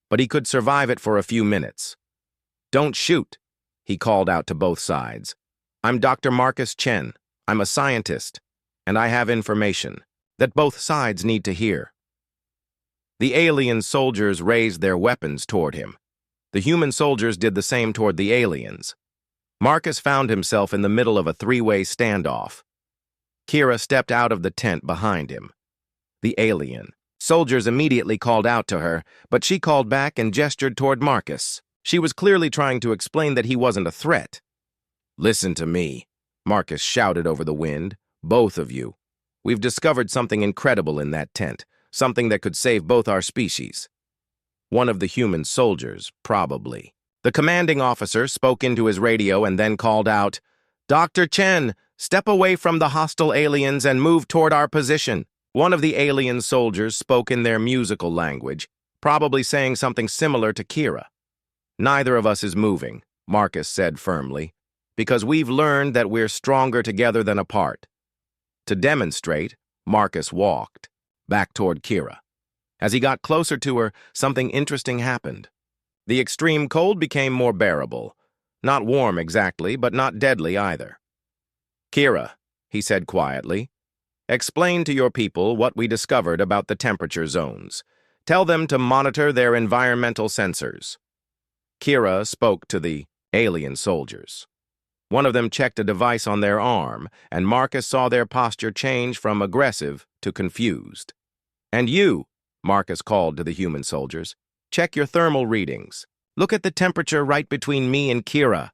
but he could survive it for a few minutes. Don't shoot, he called out to both sides. I'm Dr. Marcus Chen. I'm a scientist, and I have information that both sides need to hear. The alien soldiers raised their weapons toward him. The human soldiers did the same toward the aliens. Marcus found himself in the middle of a 3-way standoff. Kira stepped out of the tent behind him. The alien soldiers immediately called out to her, but she called back and gestured toward Marcus. She was clearly trying to explain that he wasn't a threat. Listen to me, Marcus shouted over the wind. Both of you. We've discovered something incredible in that tent, something that could save both our species. One of the human soldiers, probably. The commanding officer spoke into his radio and then called out, Dr. Chen, step away from the hostile aliens and move toward our position. One of the alien soldiers spoke in their musical language, probably saying something similar to Kira. Neither of us is moving, Marcus said firmly, because we've learned that we're stronger together than apart. To demonstrate, Marcus walked back toward Kira. As he got closer to her, something interesting happened. The extreme cold became more bearable. Not warm exactly, but not deadly either. Kira, he said quietly, explain to your people what we discovered about the temperature zones. Tell them to monitor their environmental sensors. Kira spoke to the alien soldiers. One of them checked a device on their arm, and Marcus saw their posture change from aggressive to confused. And you, Marcus called to the human soldiers, check your thermal readings. Look at the temperature right between me and Kira.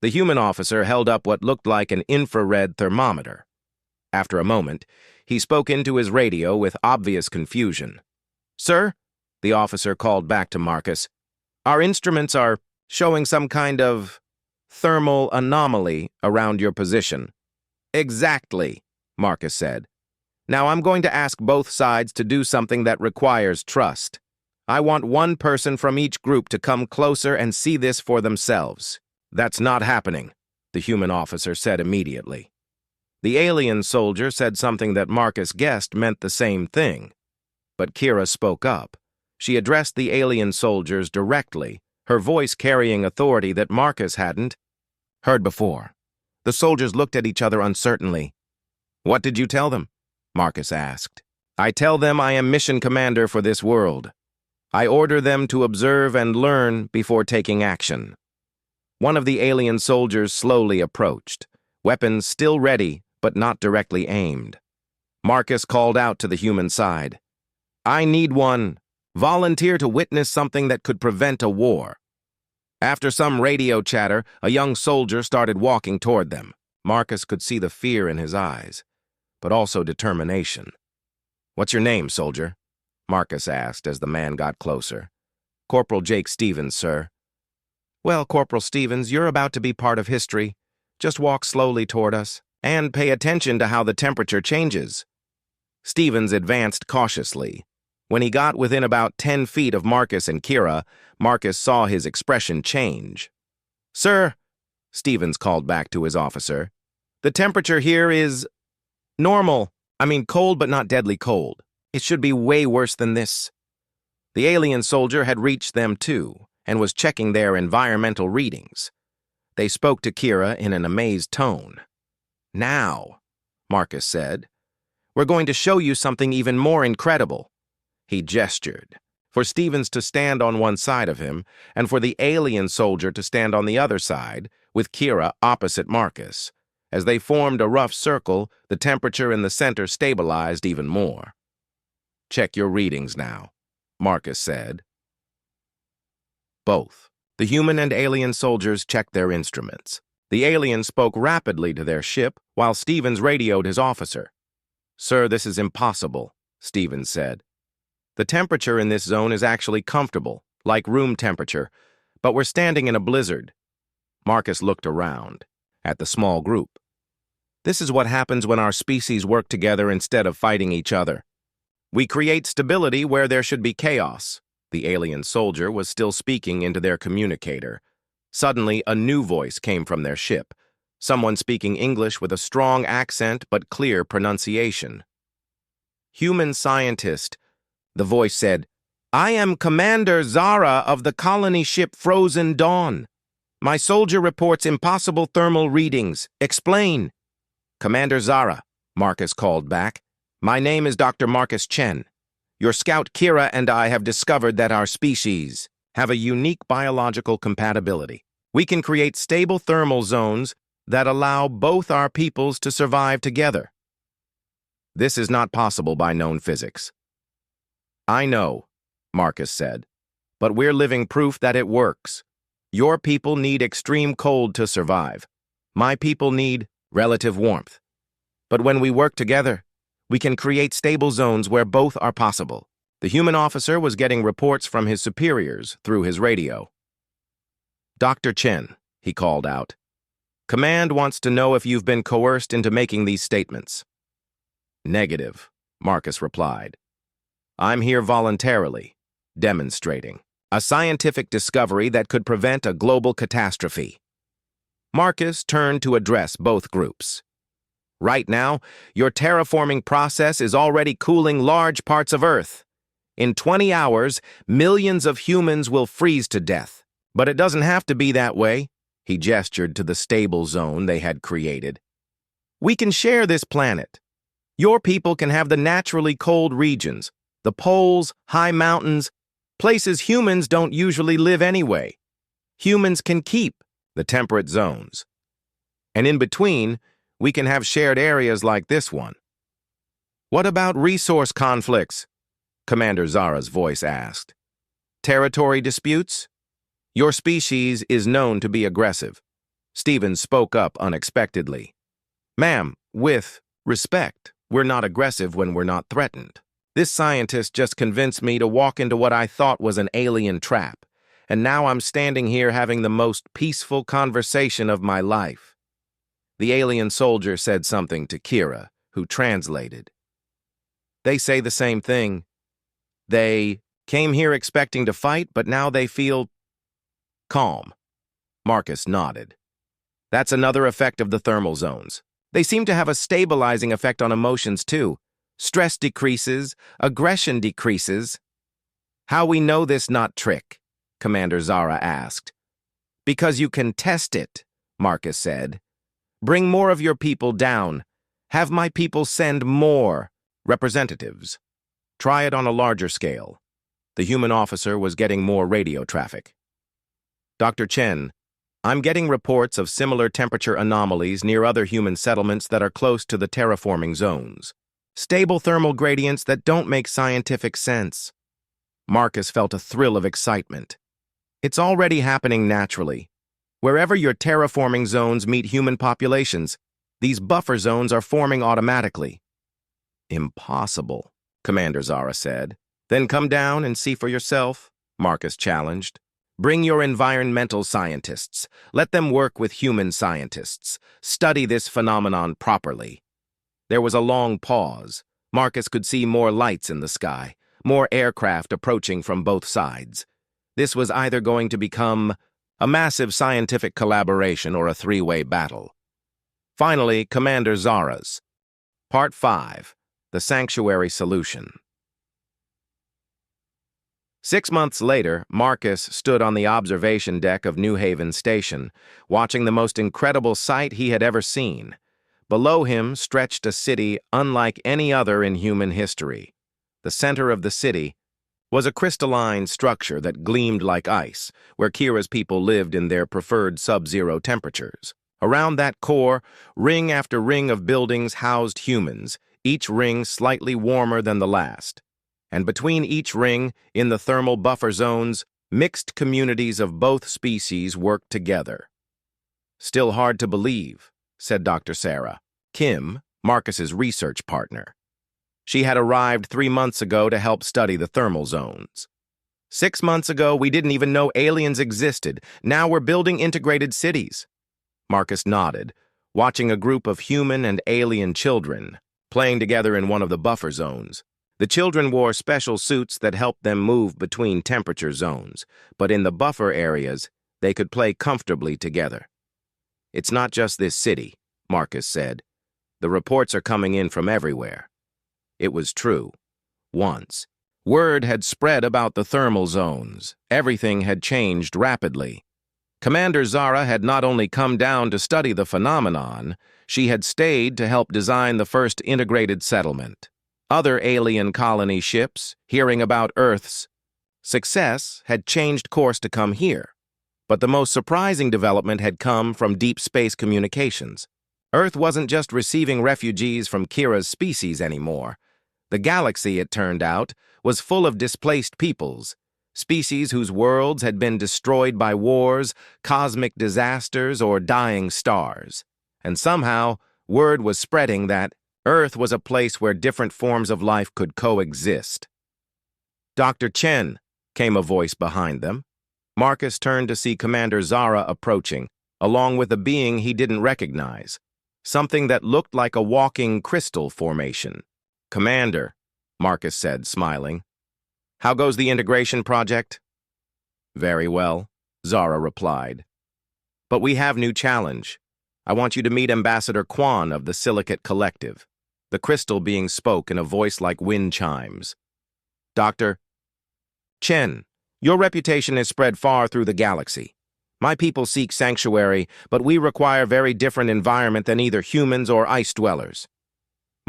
The human officer held up what looked like an infrared thermometer. After a moment, he spoke into his radio with obvious confusion. "Sir," the officer called back to Marcus, "our instruments are showing some kind of thermal anomaly around your position." "Exactly," Marcus said. "Now I'm going to ask both sides to do something that requires trust. I want one person from each group to come closer and see this for themselves." "That's not happening," the human officer said immediately. The alien soldier said something that Marcus guessed meant the same thing. But Kira spoke up. She addressed the alien soldiers directly, her voice carrying authority that Marcus hadn't heard before. The soldiers looked at each other uncertainly. "What did you tell them?" Marcus asked. "I tell them I am mission commander for this world. I order them to observe and learn before taking action." One of the alien soldiers slowly approached, weapons still ready but not directly aimed. Marcus called out to the human side. "I need one. Volunteer to witness something that could prevent a war." After some radio chatter, a young soldier started walking toward them. Marcus could see the fear in his eyes, but also determination. "What's your name, soldier?" Marcus asked as the man got closer. "Corporal Jake Stevens, sir." "Well, Corporal Stevens, you're about to be part of history. Just walk slowly toward us, and pay attention to how the temperature changes." Stevens advanced cautiously. When he got within about 10 feet of Marcus and Kira, Marcus saw his expression change. "Sir," Stevens called back to his officer, "the temperature here is normal. I mean cold but not deadly cold. It should be way worse than this." The alien soldier had reached them too, and was checking their environmental readings. They spoke to Kira in an amazed tone. "Now," Marcus said, "we're going to show you something even more incredible." He gestured for Stevens to stand on one side of him and for the alien soldier to stand on the other side, with Kira opposite Marcus. As they formed a rough circle, the temperature in the center stabilized even more. "Check your readings now," Marcus said. Both the human and alien soldiers checked their instruments. The alien spoke rapidly to their ship, while Stevens radioed his officer. "Sir, this is impossible," Stevens said. "The temperature in this zone is actually comfortable, like room temperature, but we're standing in a blizzard." Marcus looked around, at the small group. "This is what happens when our species work together instead of fighting each other. We create stability where there should be chaos." The alien soldier was still speaking into their communicator. Suddenly, a new voice came from their ship, someone speaking English with a strong accent but clear pronunciation. "Human scientist," the voice said, "I am Commander Zara of the colony ship Frozen Dawn. My soldier reports impossible thermal readings. Explain." "Commander Zara," Marcus called back. "My name is Dr. Marcus Chen. Your scout Kira and I have discovered that our species have a unique biological compatibility. We can create stable thermal zones that allow both our peoples to survive together. This is not possible by known physics." "I know," Marcus said, "but we're living proof that it works. Your people need extreme cold to survive. My people need relative warmth. But when we work together, we can create stable zones where both are possible." The human officer was getting reports from his superiors through his radio. "Dr. Chen," he called out, "Command wants to know if you've been coerced into making these statements." "Negative," Marcus replied. "I'm here voluntarily, demonstrating a scientific discovery that could prevent a global catastrophe." Marcus turned to address both groups. "Right now, your terraforming process is already cooling large parts of Earth. In 20 hours, millions of humans will freeze to death. But it doesn't have to be that way." He gestured to the stable zone they had created. "We can share this planet. Your people can have the naturally cold regions, the poles, high mountains, places humans don't usually live anyway. Humans can keep the temperate zones. And in between, we can have shared areas like this one." "What about resource conflicts?" Commander Zara's voice asked. "Territory disputes? Your species is known to be aggressive. Stephen spoke up unexpectedly. Ma'am, with respect, we're not aggressive when we're not threatened. This scientist just convinced me to walk into what I thought was an alien trap, and now I'm standing here having the most peaceful conversation of my life. The alien soldier said something to Kira, who translated. They say the same thing. They came here expecting to fight, but now they feel calm. Marcus nodded. That's another effect of the thermal zones. They seem to have a stabilizing effect on emotions, too. Stress decreases, aggression decreases. How we know this not trick? Commander Zara asked. Because you can test it, Marcus said. Bring more of your people down. Have my people send more representatives. Try it on a larger scale. The human officer was getting more radio traffic. Dr. Chen, I'm getting reports of similar temperature anomalies near other human settlements that are close to the terraforming zones. Stable thermal gradients that don't make scientific sense. Marcus felt a thrill of excitement. It's already happening naturally. Wherever your terraforming zones meet human populations, these buffer zones are forming automatically. Impossible, Commander Zara said. Then come down and see for yourself, Marcus challenged. Bring your environmental scientists. Let them work with human scientists. Study this phenomenon properly. There was a long pause. Marcus could see more lights in the sky, more aircraft approaching from both sides. This was either going to become a massive scientific collaboration or a three-way battle. Finally, Commander Zara's. Part 5. The Sanctuary Solution. 6 months later, Marcus stood on the observation deck of New Haven Station, watching the most incredible sight he had ever seen. Below him stretched a city unlike any other in human history. The center of the city was a crystalline structure that gleamed like ice, where Kira's people lived in their preferred sub-zero temperatures. Around that core, ring after ring of buildings housed humans, each ring slightly warmer than the last. And between each ring, in the thermal buffer zones, mixed communities of both species worked together. Still hard to believe, said Dr. Sarah, Kim, Marcus's research partner. She had arrived 3 months ago to help study the thermal zones. 6 months ago, we didn't even know aliens existed. Now we're building integrated cities. Marcus nodded, watching a group of human and alien children playing together in one of the buffer zones. The children wore special suits that helped them move between temperature zones, but in the buffer areas, they could play comfortably together. It's not just this city, Marcus said. The reports are coming in from everywhere. It was true. Once. Word had spread about the thermal zones. Everything had changed rapidly. Commander Zara had not only come down to study the phenomenon, she had stayed to help design the first integrated settlement. Other alien colony ships, hearing about Earth's success, had changed course to come here. But the most surprising development had come from deep space communications. Earth wasn't just receiving refugees from Kira's species anymore. The galaxy, it turned out, was full of displaced peoples, species whose worlds had been destroyed by wars, cosmic disasters, or dying stars. And somehow, word was spreading that Earth was a place where different forms of life could coexist. Dr. Chen, came a voice behind them. Marcus turned to see Commander Zara approaching, along with a being he didn't recognize, something that looked like a walking crystal formation. Commander, Marcus said, smiling. How goes the integration project? Very well, Zara replied. But we have new challenge. I want you to meet Ambassador Quan of the Silicate Collective. The crystal being spoke in a voice like wind chimes. Dr. Chen, your reputation is spread far through the galaxy. My people seek sanctuary, but we require very different environment than either humans or ice dwellers.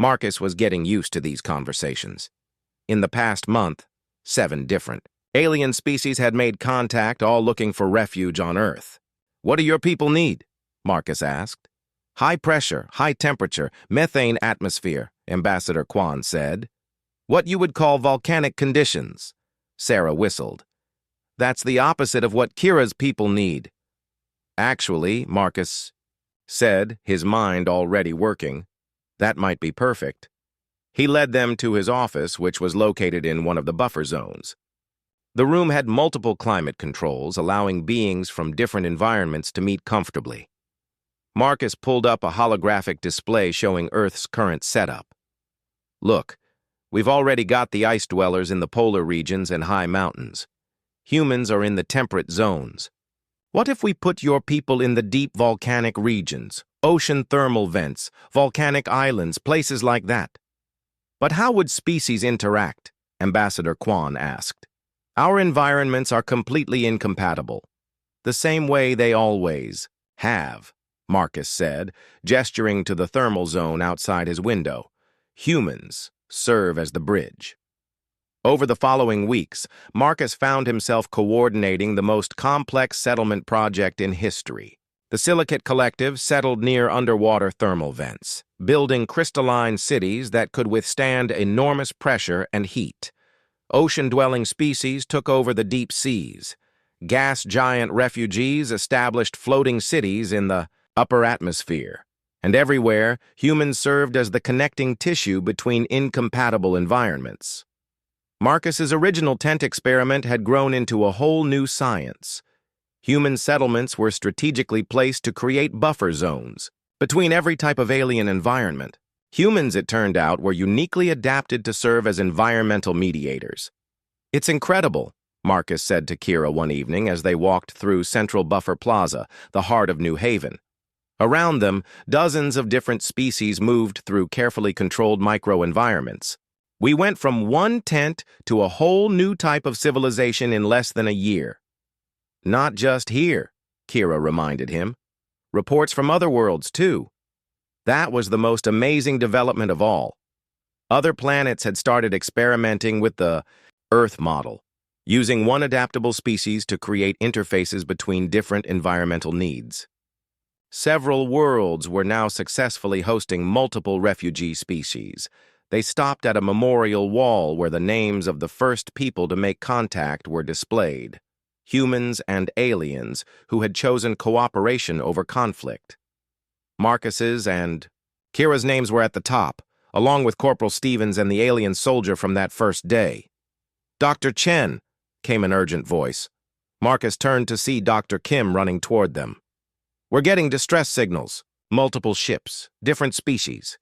Marcus was getting used to these conversations. In the past month, 7 different alien species had made contact, all looking for refuge on Earth. What do your people need? Marcus asked. High pressure, high temperature, methane atmosphere, Ambassador Quan said. What you would call volcanic conditions, Sarah whistled. That's the opposite of what Kira's people need. Actually, Marcus said, his mind already working, that might be perfect. He led them to his office, which was located in one of the buffer zones. The room had multiple climate controls, allowing beings from different environments to meet comfortably. Marcus pulled up a holographic display showing Earth's current setup. Look, we've already got the ice dwellers in the polar regions and high mountains. Humans are in the temperate zones. What if we put your people in the deep volcanic regions, ocean thermal vents, volcanic islands, places like that? But how would species interact? Ambassador Quan asked. Our environments are completely incompatible. The same way they always have, Marcus said, gesturing to the thermal zone outside his window. Humans serve as the bridge. Over the following weeks, Marcus found himself coordinating the most complex settlement project in history. The Silicate Collective settled near underwater thermal vents, building crystalline cities that could withstand enormous pressure and heat. Ocean-dwelling species took over the deep seas. Gas giant refugees established floating cities in the upper atmosphere. And everywhere, humans served as the connecting tissue between incompatible environments. Marcus's original tent experiment had grown into a whole new science. Human settlements were strategically placed to create buffer zones between every type of alien environment. Humans, it turned out, were uniquely adapted to serve as environmental mediators. It's incredible, Marcus said to Kira one evening as they walked through Central Buffer Plaza, the heart of New Haven. Around them, dozens of different species moved through carefully controlled microenvironments. We went from one tent to a whole new type of civilization in less than a year. Not just here, Kira reminded him. Reports from other worlds, too. That was the most amazing development of all. Other planets had started experimenting with the Earth model, using one adaptable species to create interfaces between different environmental needs. Several worlds were now successfully hosting multiple refugee species. They stopped at a memorial wall where the names of the first people to make contact were displayed. Humans and aliens who had chosen cooperation over conflict. Marcus's and Kira's names were at the top, along with Corporal Stevens and the alien soldier from that first day. Dr. Chen, came an urgent voice. Marcus turned to see Dr. Kim running toward them. We're getting distress signals. Multiple ships, different species.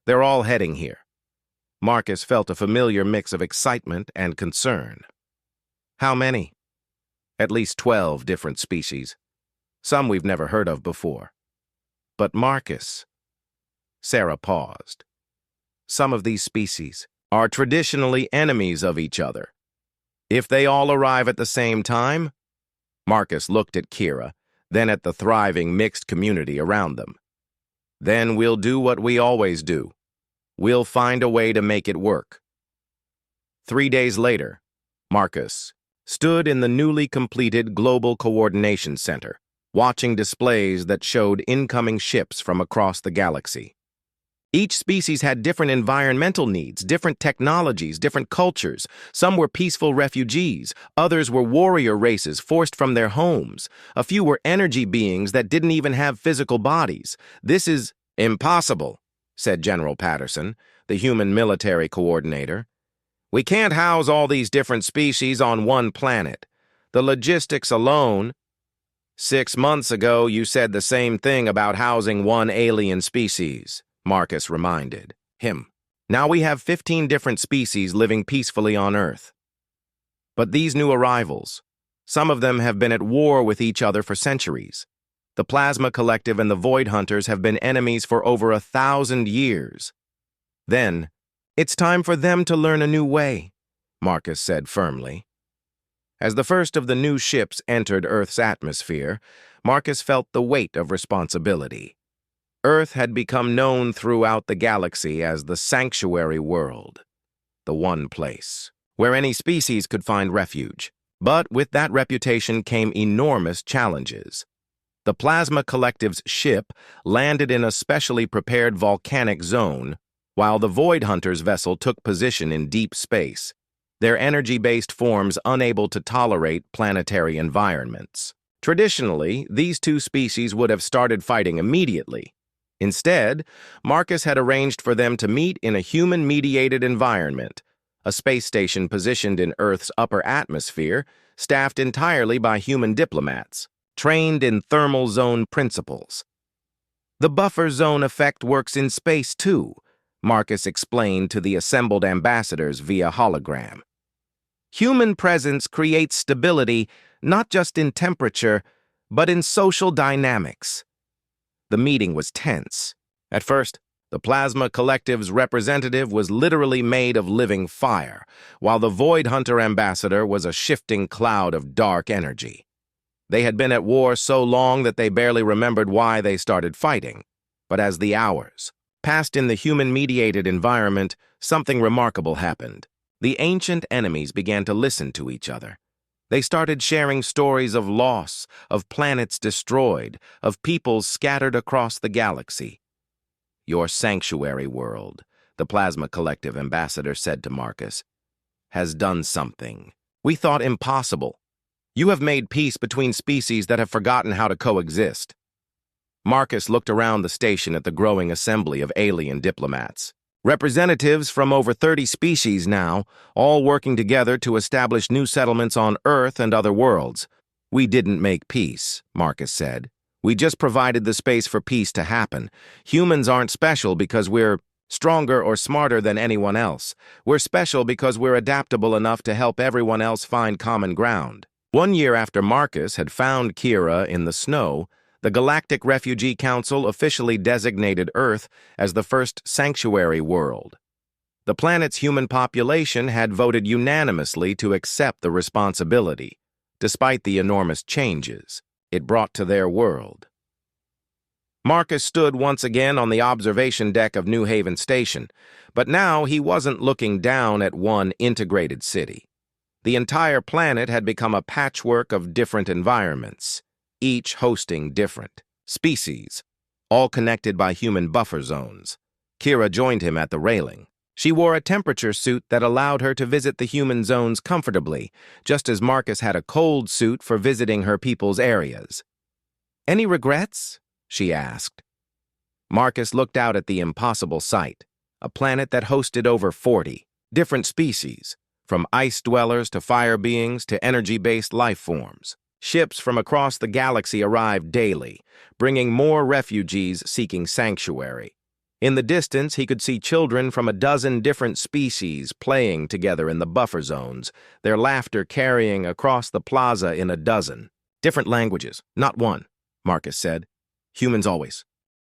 They're all heading here. Marcus felt a familiar mix of excitement and concern. How many? At least 12 different species. Some we've never heard of before. But Marcus, Sarah paused. Some of these species are traditionally enemies of each other. If they all arrive at the same time, Marcus looked at Kira, then at the thriving mixed community around them. Then we'll do what we always do. We'll find a way to make it work. 3 days later, Marcus stood in the newly completed Global Coordination Center, watching displays that showed incoming ships from across the galaxy. Each species had different environmental needs, different technologies, different cultures. Some were peaceful refugees, others were warrior races forced from their homes. A few were energy beings that didn't even have physical bodies. This is impossible, said General Patterson, the human military coordinator. We can't house all these different species on one planet. The logistics alone. 6 months ago, you said the same thing about housing one alien species, Marcus reminded him. Now we have 15 different species living peacefully on Earth. But these new arrivals, some of them have been at war with each other for centuries. The Plasma Collective and the Void Hunters have been enemies for over 1,000 years. Then, it's time for them to learn a new way, Marcus said firmly. As the first of the new ships entered Earth's atmosphere, Marcus felt the weight of responsibility. Earth had become known throughout the galaxy as the sanctuary world, the one place where any species could find refuge. But with that reputation came enormous challenges. The Plasma Collective's ship landed in a specially prepared volcanic zone, while the Void Hunter's vessel took position in deep space, their energy-based forms unable to tolerate planetary environments. Traditionally, these two species would have started fighting immediately. Instead, Marcus had arranged for them to meet in a human-mediated environment, a space station positioned in Earth's upper atmosphere, staffed entirely by human diplomats, trained in thermal zone principles. The buffer zone effect works in space too, Marcus explained to the assembled ambassadors via hologram. Human presence creates stability not just in temperature, but in social dynamics. The meeting was tense. At first, the Plasma Collective's representative was literally made of living fire, while the Void Hunter ambassador was a shifting cloud of dark energy. They had been at war so long that they barely remembered why they started fighting. But as the hours passed in the human-mediated environment, something remarkable happened. The ancient enemies began to listen to each other. They started sharing stories of loss, of planets destroyed, of peoples scattered across the galaxy. "Your sanctuary world," the Plasma Collective ambassador said to Marcus, "has done something we thought impossible. You have made peace between species that have forgotten how to coexist." Marcus looked around the station at the growing assembly of alien diplomats. Representatives from over 30 species now, all working together to establish new settlements on Earth and other worlds. "We didn't make peace," Marcus said. "We just provided the space for peace to happen. Humans aren't special because we're stronger or smarter than anyone else. We're special because we're adaptable enough to help everyone else find common ground." 1 year after Marcus had found Kira in the snow, the Galactic Refugee Council officially designated Earth as the first sanctuary world. The planet's human population had voted unanimously to accept the responsibility, despite the enormous changes it brought to their world. Marcus stood once again on the observation deck of New Haven Station, but now he wasn't looking down at one integrated city. The entire planet had become a patchwork of different environments, each hosting different species, all connected by human buffer zones. Kira joined him at the railing. She wore a temperature suit that allowed her to visit the human zones comfortably, just as Marcus had a cold suit for visiting her people's areas. "Any regrets?" she asked. Marcus looked out at the impossible sight, a planet that hosted over 40 different species, from ice dwellers to fire beings to energy-based life forms. Ships from across the galaxy arrived daily, bringing more refugees seeking sanctuary. In the distance, he could see children from a dozen different species playing together in the buffer zones, their laughter carrying across the plaza in a dozen. "Different languages, not one," Marcus said. "Humans always."